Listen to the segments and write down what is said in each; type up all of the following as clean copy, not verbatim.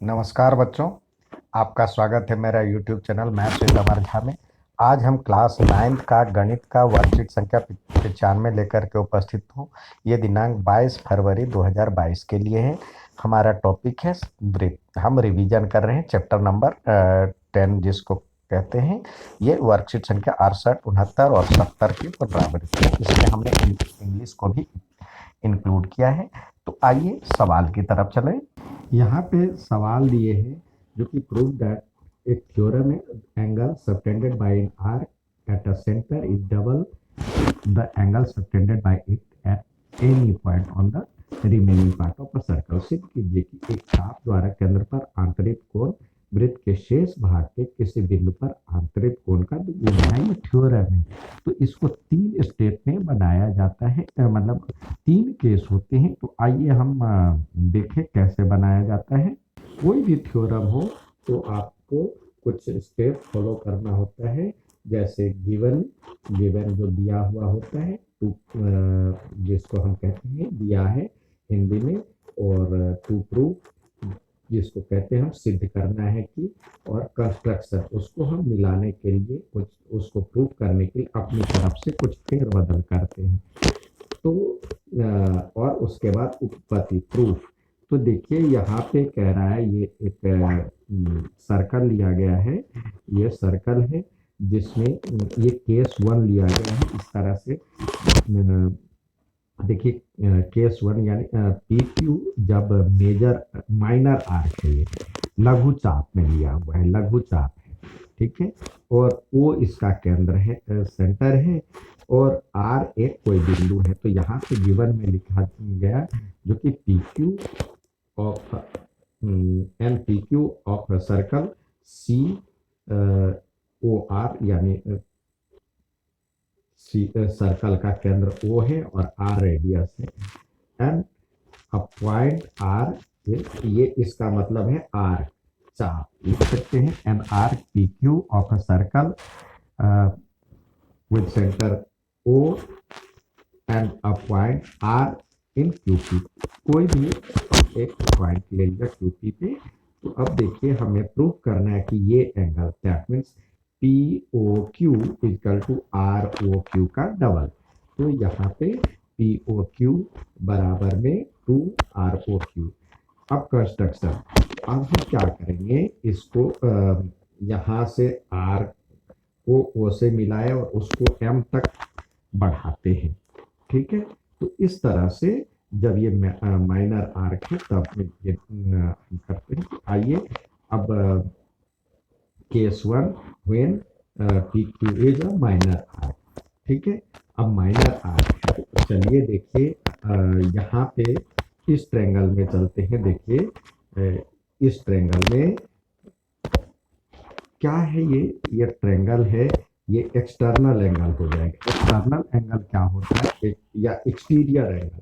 नमस्कार बच्चों, आपका स्वागत है मेरा YouTube चैनल मैथ्स विद अमर झा में। आज हम क्लास 9th का गणित का वर्कशीट संख्या 95 लेकर के उपस्थित हूँ। ये दिनांक 22 फरवरी 2022 के लिए है। हमारा टॉपिक है वृत्त। हम रिवीजन कर रहे हैं चैप्टर नंबर 10 जिसको कहते हैं। ये वर्कशीट संख्या 68, 69 और 70 की बराबरी है। इसमें हमने इंग्लिश को भी इंक्लूड किया है। तो आइए सवाल की तरफ चलें। यहाँ पे सवाल दिए हैं जो कि प्रूव दैट एक थ्योरम है angle subtended bye an arc at a centre is double the angle subtended bye it at any point on the remaining part of a circle. सिद्ध कीजिए कि एक चाप द्वारा केंद्र पर आंतरिक कोण वृत्त के शेष भाग के किसी बिंदु पर आंतरिक कोण का दुगुना है। ये थ्योरम है, तो इसको 3 स्टेप में बनाया जाता है, मतलब 3 केस होते हैं। तो आइए हम देखें कैसे बनाया जाता है। कोई भी थ्योरम हो तो आपको कुछ स्टेप फॉलो करना होता है, जैसे गिवन जो दिया हुआ होता है, जिसको हम कहते हैं दिया है हिंदी में, और टू प्रूव जिसको कहते हैं हम सिद्ध करना है कि, और कंस्ट्रक्शन उसको हम मिलाने के लिए कुछ उसको प्रूव करने के लिए अपनी तरफ से कुछ फेरबदल करते हैं। तो और उसके बाद उत्पत्ति प्रूफ। तो देखिए यहाँ पे कह रहा है, ये एक सर्कल लिया गया है। ये सर्कल है जिसमें ये केस 1 लिया गया है। इस तरह से देखिए केस 1 यानी पी क्यू जब मेजर माइनर आर्क है, ये लघु चाप में लिया हुआ है, लघु चाप है, ठीक है। और ओ इसका केंद्र है, सेंटर है, और आर एक कोई बिंदु है। तो यहाँ पे गिवन में लिखा गया जो कि P Q of N P Q of circle C O R, यानी सर्कल का केंद्र O है और R रेडियस है, एंड अ पॉइंट R, ये इसका मतलब है R चाप। लिख सकते हैं an arc P Q of a circle with centre O and a point R in QP। कोई भी एक पॉइंट ले लिया QP पे। तो अब देखिए हमें प्रूव करना है कि ये angle, that means POQ equal to ROQ का डबल। तो यहाँ पे POQ बराबर में 2ROQ। अब कंस्ट्रक्शन, अब हम क्या करेंगे, इसको यहाँ से R को O से मिलाए और उसको M तक बढ़ाते हैं, ठीक है। तो इस तरह से जब ये माइनर आर्क है तब ये हम करते हैं। आइए अब case 1 when PQ is a minor arc, ठीक है। अब माइनर आर्क है, तो चलिए देखिए यहाँ पे इस ट्रायंगल में चलते हैं। देखिए इस ट्रायंगल में क्या है, ये ट्रायंगल है, ये एक्सटर्नल एंगल हो जाएगा। एक्सटर्नल एंगल क्या होता है, या एक्सटीरियर एंगल,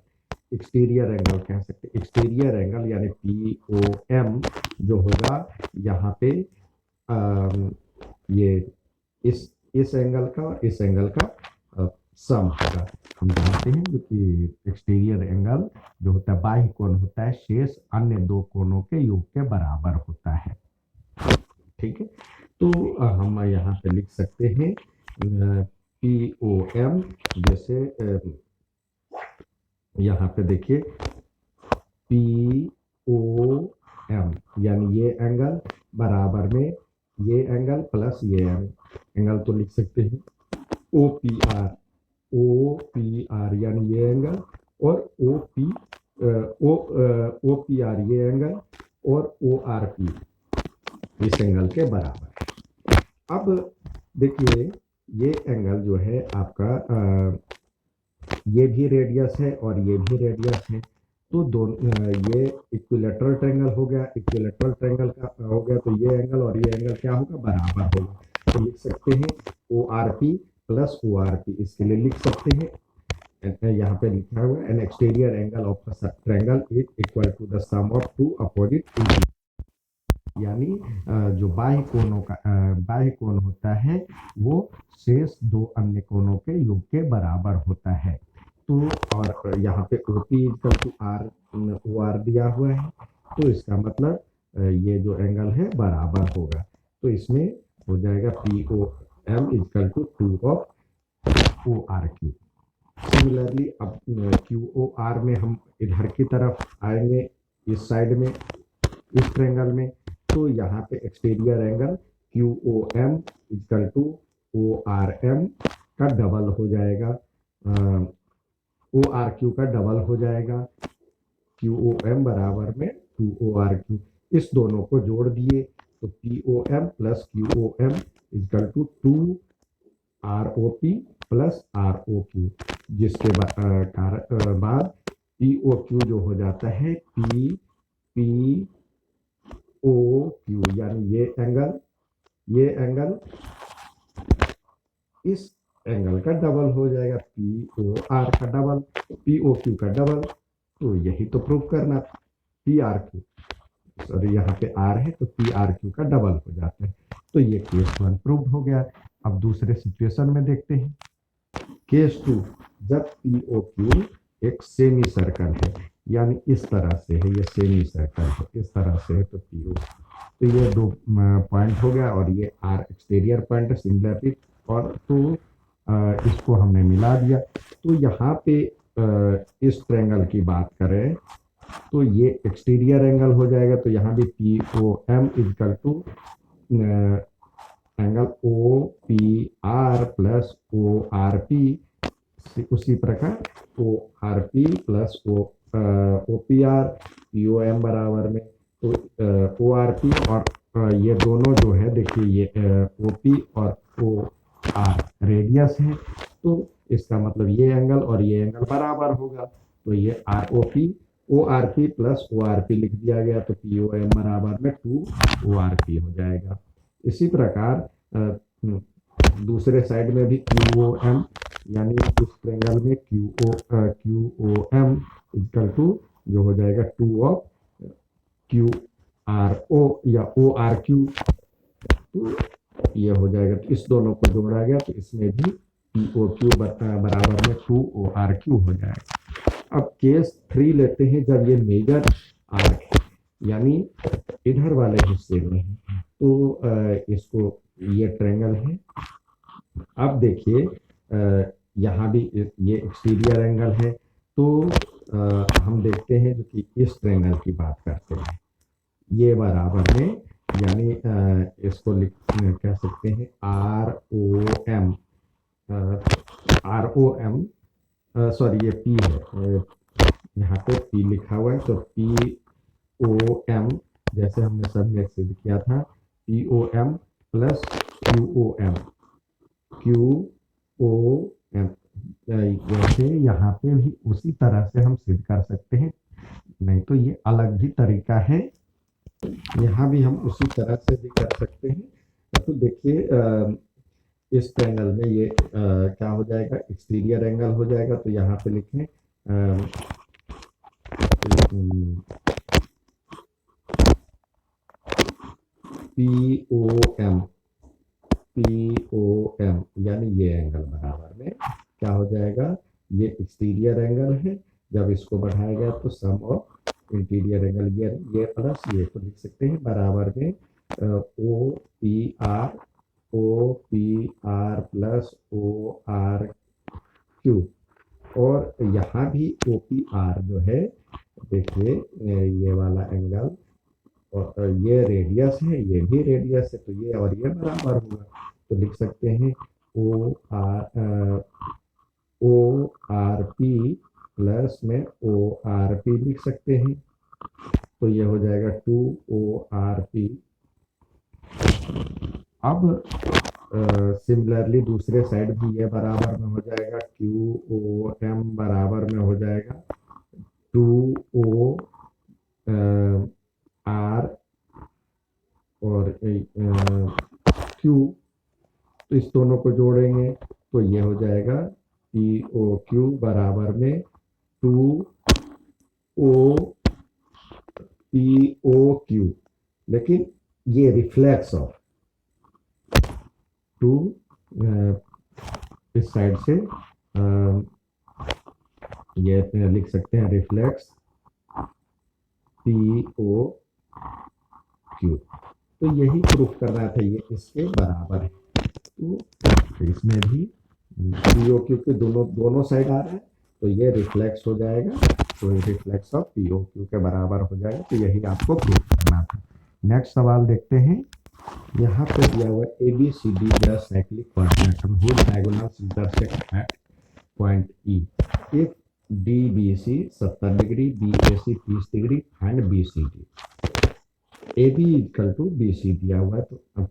एक्सटीरियर एंगल कह सकते हैं। एक्सटीरियर एंगल यानी POM जो होगा यहाँ पे ये इस एंगल का और इस एंगल का सम होगा। हम जानते हैं जो कि एक्सटीरियर एंगल जो होता है बाह्य कोण होता है, शेष अन्य दो कोणों के योग के बराबर होता है, ठीक है। तो हम यहाँ पे लिख सकते हैं POM, जैसे यहाँ पे देखिए POM यानी ये एंगल बराबर में ये एंगल प्लस ये एंगल, तो लिख सकते हैं OPR, OPR यानी ये एंगल, और OPR ये एंगल, और ORP इस एंगल के बराबर। अब देखिए ये एंगल जो है आपका ये भी रेडियस है और ये भी रेडियस है। तो दोनों ये इक्विलेटरल ट्रायंगल हो गया। इक्विलेटरल ट्रायंगल का हो गया तो ये एंगल और ये एंगल क्या होगा, बराबर होगा। तो लिख सकते हैं ORP प्लस ORP, इसके लिए लिख सकते हैं यहाँ पे लिखा हुआ है an exterior angle of a triangle is equal to the sum of two opposite, यानी जो बाह्य कोण होता है वो शेष दो अन्य कोणों के योग के बराबर होता है। तो और यहाँ पे OP इक्वल टू OR दिया हुआ है। तो इसका मतलब ये जो एंगल है बराबर होगा। तो इसमें हो जाएगा P O M is equal to 2 of O R Q. Similarly अब क्यू ओ आर में हम इधर की तरफ आएंगे, इस साइड में, इस ट्रेंगल में। तो यहाँ पे exterior angle Q O M is equal to O R M का डबल हो जाएगा, ओ आर क्यू का डबल हो जाएगा। क्यू ओ एम बराबर में 2 ORQ। इस दोनों को जोड़ दिए तो P O M plus Q O M is equal to 2 ROP plus ROQ, जिसके बाद POQ जो हो जाता है POQ, यानी ये एंगल इस एंगल का डबल हो जाएगा, POR का डबल, POQ का डबल। तो यही तो प्रूव करना था। PRQ, सॉरी यहाँ पे R है तो PRQ का डबल हो जाता है। तो ये केस 1 प्रूव हो गया। अब दूसरे सिचुएशन में देखते हैं, केस 2। जब POQ एक सेमी सर्कल है, यानी इस तरह से है, ये सेमी सर्कल है, इस तरह से है, तो PO, तो ये 2 पॉइंट हो गया और ये R एक्सटीरियर पॉइंट है सिमिलरली। और तो इसको हमने मिला दिया। तो यहाँ पे इस ट्रेंगल की बात करें तो ये एक्सटीरियर एंगल हो जाएगा। तो यहाँ भी P O M is equal to angle O P R plus O R P. उसी प्रकार O R P plus O P R, P O M बराबर में, तो ओ आर पी और ये दोनों जो है, देखिए ये ओ पी और ओ आर रेडियस है। तो इसका मतलब ये एंगल और ये एंगल बराबर होगा। तो ये R O P O R P plus O R P लिख दिया गया, तो पी ओ एम बराबर में 2 ORP हो जाएगा। इसी प्रकार दूसरे साइड में भी क्यू ओ एम, यानी इस ट्रेंगल में Q O M equal to जो हो जाएगा 2 ऑफ क्यू आर ओ या ओ आर क्यू। तो ये हो जाएगा, तो इस दोनों को जोड़ा गया तो इसमें भी पी ओ क्यू बराबर में 2 ORQ हो जाएगा। अब केस 3 लेते हैं, जब ये मेजर आर्क है, यानी इधर वाले हिस्से में है, तो इसको, ये ट्रेंगल है। अब देखिए यहाँ भी ये एक्सटीरियर एंगल है। तो हम देखते हैं जो कि इस ट्रेंगल की बात करते हैं, ये बराबर में, यानी इसको कह सकते हैं ROM, सॉरी ये P है, यहाँ पे P लिखा हुआ है, तो POM, जैसे हमने सब में सिद्ध किया था, POM प्लस QOM, जैसे यहाँ पे भी उसी तरह से हम सिद्ध कर सकते हैं, नहीं तो ये अलग ही तरीका है, यहाँ भी हम उसी तरह से भी कर सकते हैं। तो देखिए इस ट्रायंगल में ये क्या हो जाएगा, एक्सटीरियर एंगल हो जाएगा। तो यहाँ पे लिखें POM, यानी ये एंगल बराबर में क्या हो जाएगा, ये एक्सटीरियर एंगल है, जब इसको बढ़ाया गया तो सम ऑफ इंटीरियर एंगल, ये प्लस ये को लिख सकते हैं बराबर में OPR प्लस ORQ। और यहाँ भी OPR जो है, देखिए ये वाला एंगल, और ये रेडियस है, ये भी रेडियस है, तो ये और ये बराबर होगा। तो लिख सकते हैं ORP प्लस में ORP लिख सकते हैं। तो ये हो जाएगा 2 ORP। अब सिमिलरली दूसरे साइड भी ये बराबर में हो जाएगा, QOM बराबर में हो जाएगा 2OR और Q। तो इस दोनों को जोड़ेंगे तो ये हो जाएगा POQ बराबर में 2OPOQ, लेकिन ये रिफ्लेक्स ऑफ 2 इस साइड से ये लिख सकते हैं रिफ्लेक्स PO क्यू। तो यही प्रूफ करना था, ये इसके बराबर है। तो इसमें भी पी ओ क्यू के दोनों साइड आ रहा है, तो ये रिफ्लेक्स हो जाएगा, तो reflex of P O Q के बराबर हो जाएगा। तो यही आपको प्रूफ करना था। नेक्स्ट सवाल देखते हैं। यहाँ पे दिया हुआ ए बी सी डी या cyclic coordinator whose diagonals intersect at point E. If D B C 70 degree, B A C 30 degree, find B C D. A B equal to B C दिया हुआ है, तो अब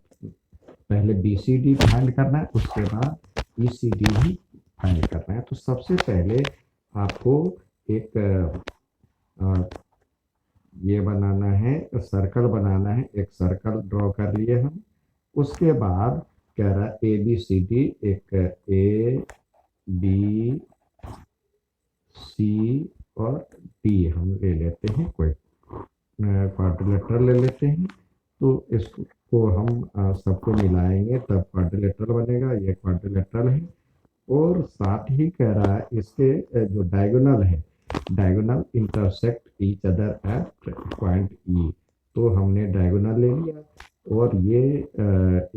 पहले B C D find करना है, उसके बाद ई सी डी भी फाइंड करना है। तो सबसे पहले आपको एक ये बनाना है, सर्कल बनाना है। एक सर्कल ड्रॉ कर लिए हम। उसके बाद कह रहा है ए बी सी डी, एक ए बी सी और डी हम ले लेते हैं, कोई क्वाड्रिलेटरल ले लेते हैं। तो इसको हम सबको मिलाएंगे तब क्वाड्रिलेटरल बनेगा। ये क्वाड्रिलेटरल है। और साथ ही कह रहा है इसके जो डायगोनल है, diagonal intersect each other at point ई। तो हमने डायगोनल ले लिया और ये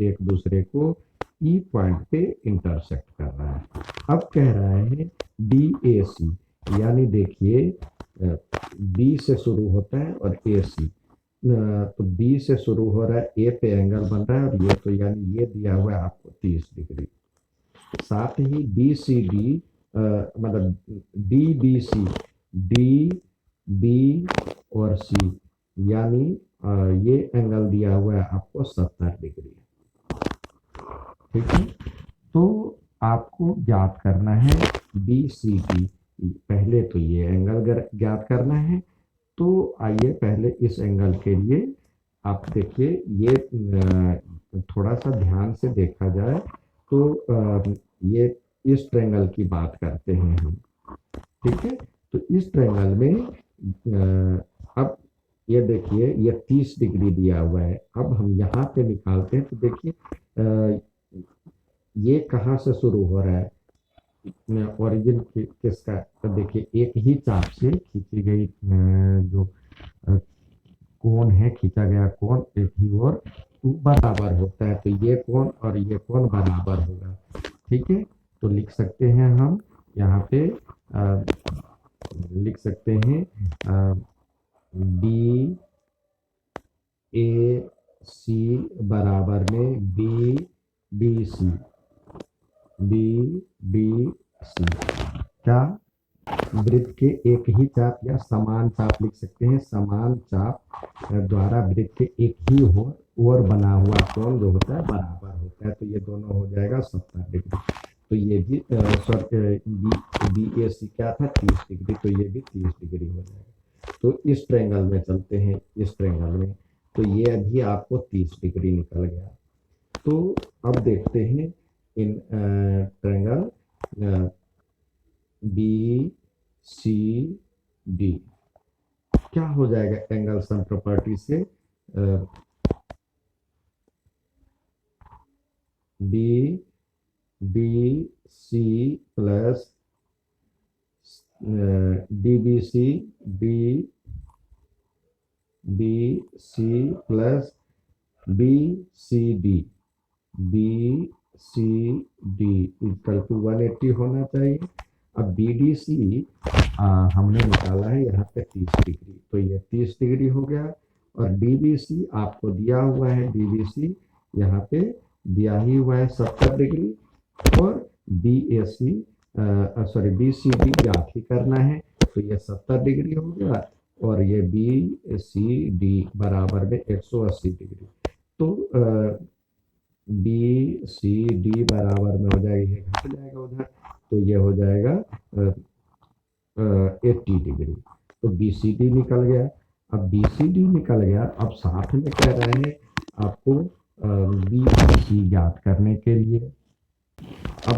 एक दूसरे को ई पॉइंट पे इंटरसेक्ट कर रहा है। अब कह रहा है डी ए सी, यानी देखिए बी से शुरू होता है और ए सी, तो बी से शुरू हो रहा है, ए पे एंगल बन रहा है, और ये तो यानी ये दिया हुआ है आपको 30 डिग्री। साथ ही बी सी डी मतलब D B C, D B और सी, यानी ये एंगल दिया हुआ है आपको 70 डिग्री। ठीक है। तो आपको ज्ञात करना है बी सी डी। पहले तो ये एंगल ज्ञात करना है। तो आइए पहले इस एंगल के लिए आप देखिए, ये थोड़ा सा ध्यान से देखा जाए तो ये इस ट्रायंगल की बात करते हैं हम। ठीक है। तो इस ट्रायंगल में अब ये देखिए, ये 30 डिग्री दिया हुआ है। अब हम यहाँ पे निकालते हैं, तो देखिए ये कहाँ से शुरू हो रहा है, ओरिजिन किसका। तो देखिए एक ही चाप से खींची गई जो कोण है, खींचा गया कोण एक ही और बराबर होता है। तो ये कोण और ये कोण बराबर होगा। ठीक है। तो लिख सकते हैं हम यहाँ पे लिख सकते हैं डी ए सी बराबर में B D C, B D C. क्या वृत्त के एक ही चाप या समान चाप लिख सकते हैं। समान चाप द्वारा वृत्त के एक ही ओर बना हुआ कोण जो होता है बराबर होता है। तो ये दोनों हो जाएगा 70 डिग्री। तो ये भी बी ए सी क्या था, 30 डिग्री, तो ये भी 30 डिग्री हो जाएगा। तो इस ट्रायंगल में चलते हैं, इस ट्रायंगल में तो ये अभी आपको 30 डिग्री निकल गया। तो अब देखते हैं in triangle B C D क्या हो जाएगा एंगल सम प्रॉपर्टी से। B D C plus D B C, D B C plus B C D, B C D equal to 180 होना चाहिए। अब बी डी सी हमने निकाला है यहाँ पे 30 डिग्री, तो ये 30 डिग्री हो गया। और डी बी सी आपको दिया हुआ है, डी बी सी यहाँ पे दिया ही हुआ है 70 डिग्री। और B A C sorry B C D ज्ञात ही करना है, तो ये 70 डिग्री हो गया। और ये बी सी डी बराबर में 180 डिग्री। तो बी सी डी बराबर में हो जाएगा, ये घट जाएगा उधर, तो ये हो जाएगा 80 डिग्री। तो बी सी डी निकल गया। अब बी सी डी निकल गया, अब साथ में कह रहे हैं आपको बी सी ज्ञात करने के लिए। अब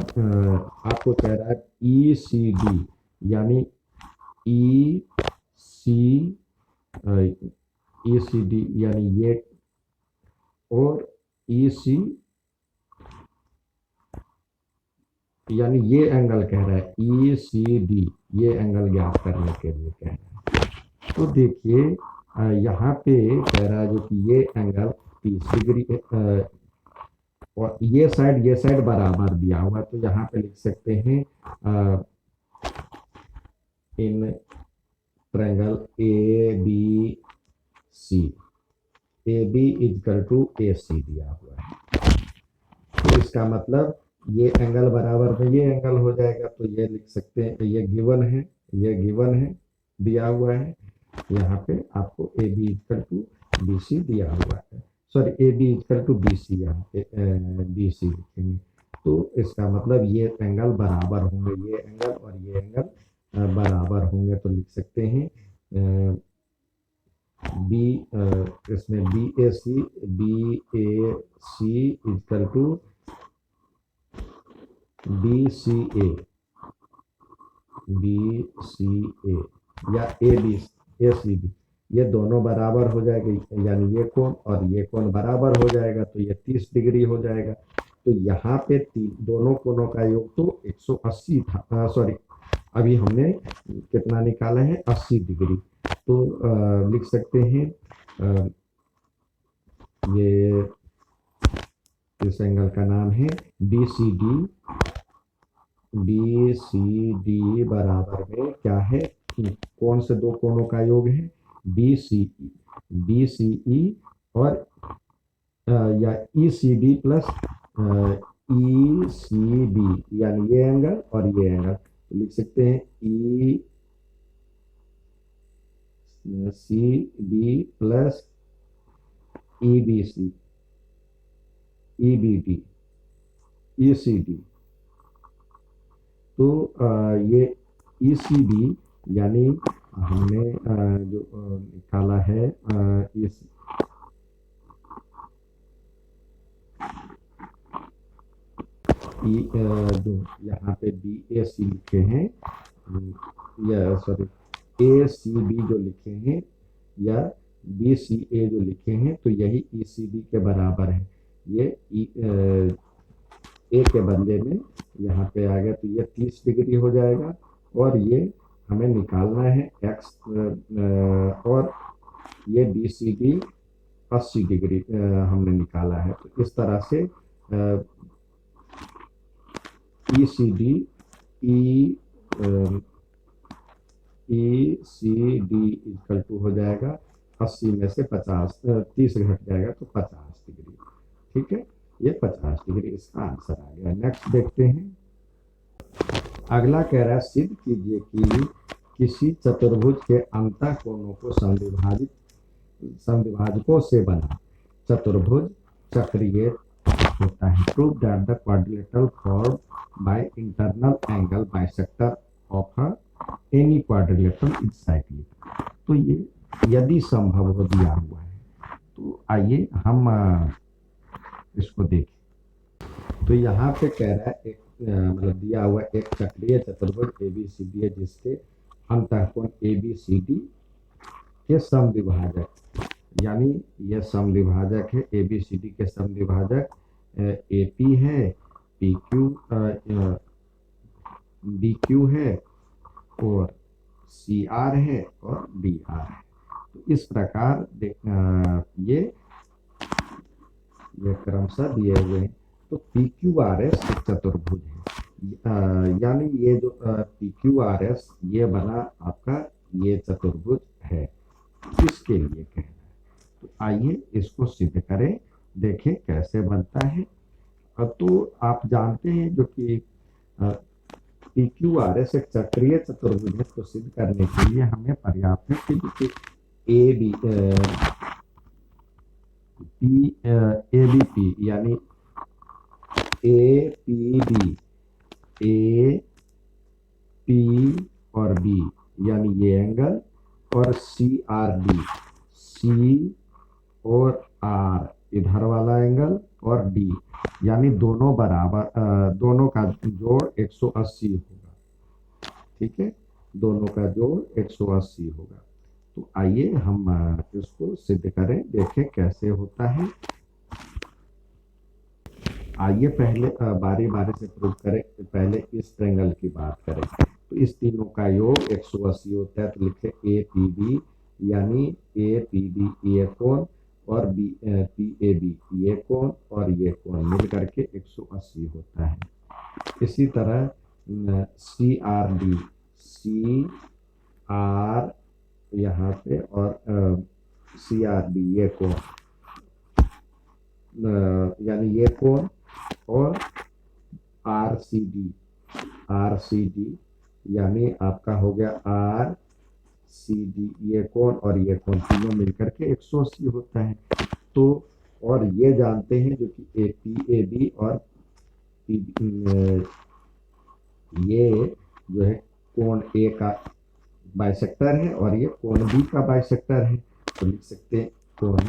आपको कह रहा है ई सी डी, यानी ई सी डी यानी ये, और ई सी यानी ये एंगल कह रहा है ई सी डी, ये एंगल ज्ञात करने के लिए कह रहा है। तो देखिए यहाँ पे कह रहा है जो कि ये एंगल 30 डिग्री और ये साइड बराबर दिया हुआ है, तो यहाँ पे लिख सकते हैं in triangle A B C, A B equal to A C दिया हुआ है। तो इसका मतलब ये एंगल बराबर में ये एंगल हो जाएगा, तो ये लिख सकते हैं ये गिवन है, ये गिवन है दिया हुआ है। यहाँ पे आपको A B equal to B C दिया हुआ है, sorry A B equal to B C, यहाँ पे बी सी लिखेंगे। तो इसका मतलब ये एंगल बराबर होंगे, ये एंगल और ये एंगल बराबर होंगे, तो लिख सकते हैं बी इसमें B A C equal to B C A या ए सी बी, ये दोनों बराबर हो जाएगा, यानी ये कोण और ये कोण बराबर हो जाएगा, तो ये 30 डिग्री हो जाएगा। तो यहाँ पे दोनों कोणों का योग तो 180 था, सॉरी अभी हमने कितना निकाला है 80 डिग्री। तो लिख सकते हैं ये इस एंगल का नाम है बी सी डी बराबर में क्या है, कौन से दो कोणों का योग है बी सी ई और या ई सी डी प्लस ई सी बी, यानी ये एंगल और ये एंगल, तो लिख सकते हैं E C B plus E B C E B D E C D. तो ये ई सी डी यानी हमने जो निकाला है इस जो यहाँ पे बी ए सी लिखे हैं या सॉरी ए सी बी जो लिखे हैं या बी सी ए जो लिखे हैं, तो यही ई सी बी के बराबर है। ये ए के बदले में यहाँ पे आ गया, तो ये 30 डिग्री हो जाएगा और ये हमें निकालना है एक्स और ये बी सी डी 80 डिग्री हमने निकाला है। तो इस तरह से E C D E C D equal to हो जाएगा 80 में से 30 घट जाएगा तो 50 डिग्री। ठीक है, ये 50 डिग्री इसका आंसर आ गया। नेक्स्ट देखते हैं, अगला कह रहा है सिद्ध कीजिए कि किसी चतुर्भुज के अंतः कोणों को समद्विभाजकों से बना चतुर्भुज चक्रीय होता है। Prove that the quadrilateral form by internal angle bisector of any quadrilateral is cyclic. तो ये यदि संभव हो दिया हुआ है, तो आइए हम इसको देखें। तो यहाँ पे कह रहा है एक मतलब दिया हुआ एक चक्रीय चतुर्भुज ए बी सी डी है, जिसके अंतःकोण ए बी सी डी के समद्विभाजक, यानी यह समद्विभाजक है ए बी सी डी के समद्विभाजक ए पी है, पी क्यू बी क्यू है और सी आर है और डी आर है। तो इस प्रकार ये क्रमशः दिए हुए हैं। तो पी क्यू आर एस एक चतुर्भुज है, यानी ये जो पी क्यू आर एस ये बना आपका ये चतुर्भुज है, इसके लिए कहना है। तो आइए इसको सिद्ध करें, देखें कैसे बनता है। तो आप जानते हैं जो कि पी क्यू आर एस एक चक्रीय चतुर्भुज है, तो सिद्ध करने के लिए हमें पर्याप्त है कि ए बी पी यानी ए पी और बी यानी ये एंगल और सी और आर इधर वाला एंगल और डी यानी दोनों बराबर, दोनों का जोड़ 180 होगा। ठीक है, दोनों का जोड़ 180 होगा। तो आइए हम इसको सिद्ध करें, देखें कैसे होता है। आइए पहले बारी बारी से प्रूव करें। पहले इस ट्रायंगल की बात करें, तो इस तीनों का योग 180 होता है, तो लिखे ए पी बी यानी ए पी बी ये कोण और बी पी ए बी ये कोण और ये कोण मिल करके 180 होता है। इसी तरह C R D, C R यहाँ पे और सी आर डी ये कोण, यानी ये कोण और R C D, R C D यानी आपका हो गया आर सी डी ये कोण और ये कोण तीनों मिलकर के 180 होता है। तो और ये जानते हैं जो कि ए पी ए बी और ये जो है कोण ए का बाइसेक्टर है और ये कोण बी का बाइसेक्टर है। तो लिख सकते हैं कोण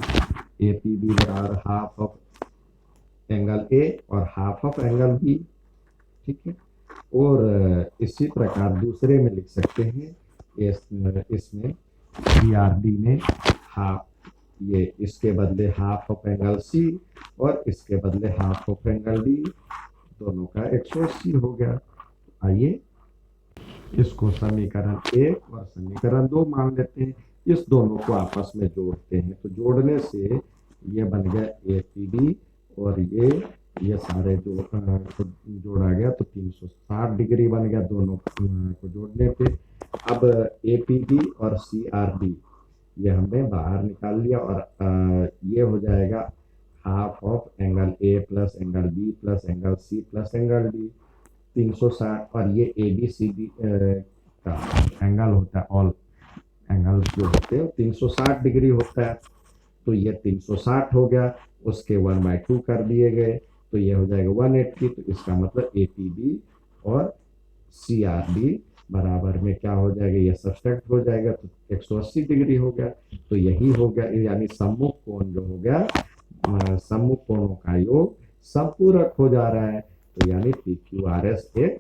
ए पी बी बराबर हाफ ऑफ एंगल ए और हाफ ऑफ एंगल बी। ठीक है, और इसी प्रकार दूसरे में लिख सकते हैं इसमें सी आर डी में हाफ, ये इसके बदले हाफ ऑफ एंगल सी और इसके बदले हाफ ऑफ एंगल डी, दोनों का 180 हो गया। आइए इसको समीकरण 1 और समीकरण 2 मान लेते हैं। इस दोनों को आपस में जोड़ते हैं तो जोड़ने से ये बन गया ए पी डी और ये सारे जोड़ा गया तो 360 डिग्री बन गया दोनों को जोड़ने पे। अब ए पी डी और सी आर डी ये हमने बाहर निकाल लिया और ये हो जाएगा half of angle A plus angle B plus angle C plus angle D 360 और ये ए बी सी डी का एंगल होता है, ऑल एंगल जो होते हैं 360 डिग्री होता है। तो ये 360 हो गया, उसके 1/2 कर दिए गए तो ये हो जाएगा 180। तो इसका मतलब ए पी बी और सी आर डी बराबर में क्या हो जाएगा, ये सब्सट्रैक्ट हो जाएगा तो 180 डिग्री हो गया। तो यही हो गया, यानी सम्मुख कोण जो हो गया, सम्मुख कोणों का योग संपूरक हो जा रहा है। तो यानी पी क्यू आर एस एक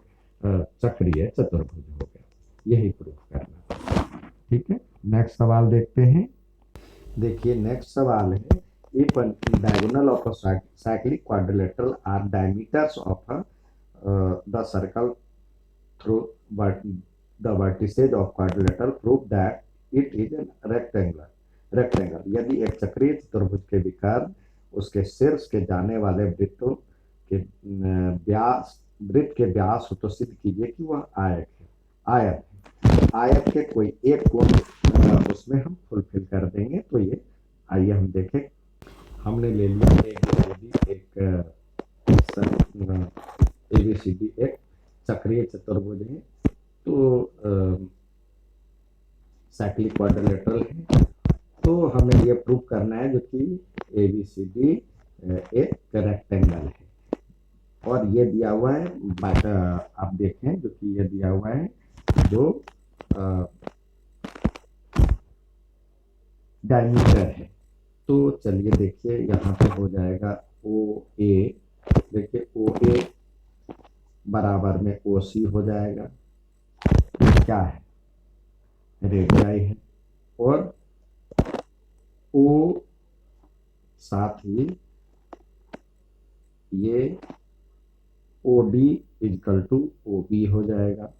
चक्रीय चतुर्भुज हो गया। यही प्रूफ करना। ठीक है, नेक्स्ट सवाल देखते हैं। देखिए नेक्स्ट सवाल है, if a diagonal of a cyclic quadrilateral are diameters of the circle through the vertices of quadrilateral, prove that it is a rectangle। यदि एक चक्रीय चतुर्भुज के विकर्ण उसके शीर्ष के जाने वाले वृत्तों के वृत्त के व्यास हो तो सिद्ध कीजिए कि वह आयत है। आयत के कोई एक कोण उसमें हम फुलफिल कर देंगे। तो ये आइए हम देखें। हमने ले लिया ए बी सी डी एक चक्रीय चतुर्भुज है, तो साइक्लिक क्वाड्रिलेटरल है। तो हमें ये प्रूव करना है जो कि ए बी सी डी एक रेक्टेंगल है और ये दिया हुआ है, आप देखें जो कि ये दिया हुआ है जो डायमीटर है। तो चलिए देखिए यहाँ पे हो जाएगा ओ ए, देखिए ओ ए बराबर में ओ सी हो जाएगा, क्या है रेडियाई है, और ओ साथ ही ये O D equal to O B हो जाएगा।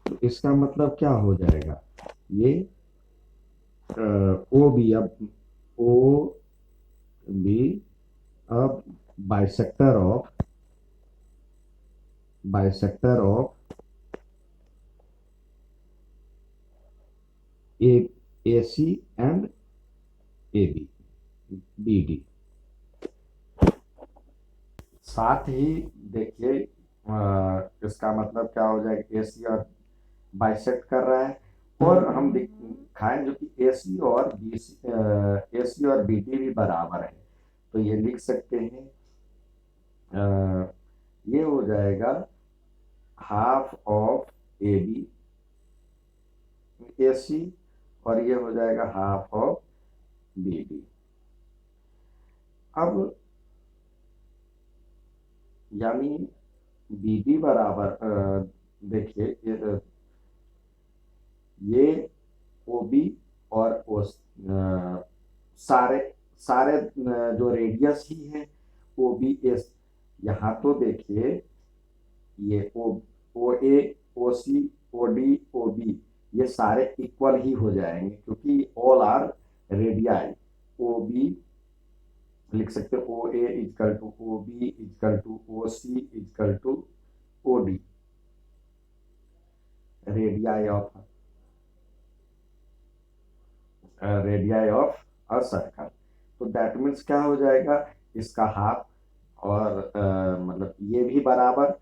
तो इसका मतलब क्या हो जाएगा, ये ओ बी, अब ओ बी अब bisector of A C and A B B D. साथ ही देखिए इसका मतलब क्या हो जाएगा, ए सी और बाइसेक्ट कर रहा है और हम दिखाएं जो कि ए सी और बी डी भी बराबर है। तो ये लिख सकते हैं, ये हो जाएगा half of A B A सी और ये हो जाएगा हाफ ऑफ बी डी। अब यानी बी डी बराबर देखिए ये ओ बी और ओ सारे जो रेडियस ही है ओ बी एस, यहाँ तो देखिए ये ओ ए ओ सी ओ डी ओ बी ये सारे इक्वल ही हो जाएंगे क्योंकि all are radii. O B लिख सकते हो, O A equal to O B equal to O C equal to O D, radii of radii of a circle. तो दैट मीन्स क्या हो जाएगा, इसका हाफ और मतलब ये भी बराबर,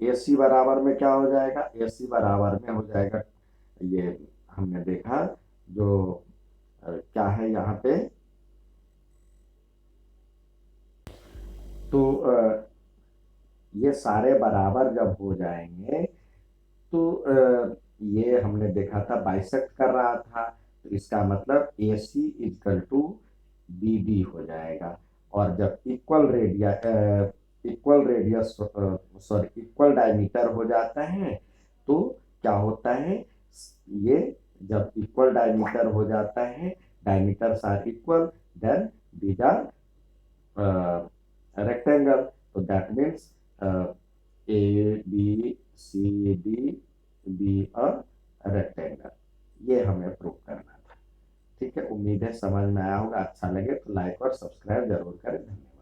ए सी बराबर में क्या हो जाएगा, ए सी बराबर में हो जाएगा, ये हमने देखा जो क्या है यहाँ पे, तो ये सारे बराबर जब हो जाएंगे तो ये हमने देखा था बाइसेक्ट कर रहा था, तो इसका मतलब ए सी इजकल टू बी डी हो जाएगा। और जब equal radius sorry equal diameter हो जाता है तो क्या होता है, ये जब इक्वल डायमीटर हो जाता है, diameters are equal, then these are rectangle, so that means A B C D be a rectangle। ये हमें प्रूव करना था। ठीक है, उम्मीद है समझ में आया होगा, अच्छा लगे तो लाइक और सब्सक्राइब जरूर करें। धन्यवाद।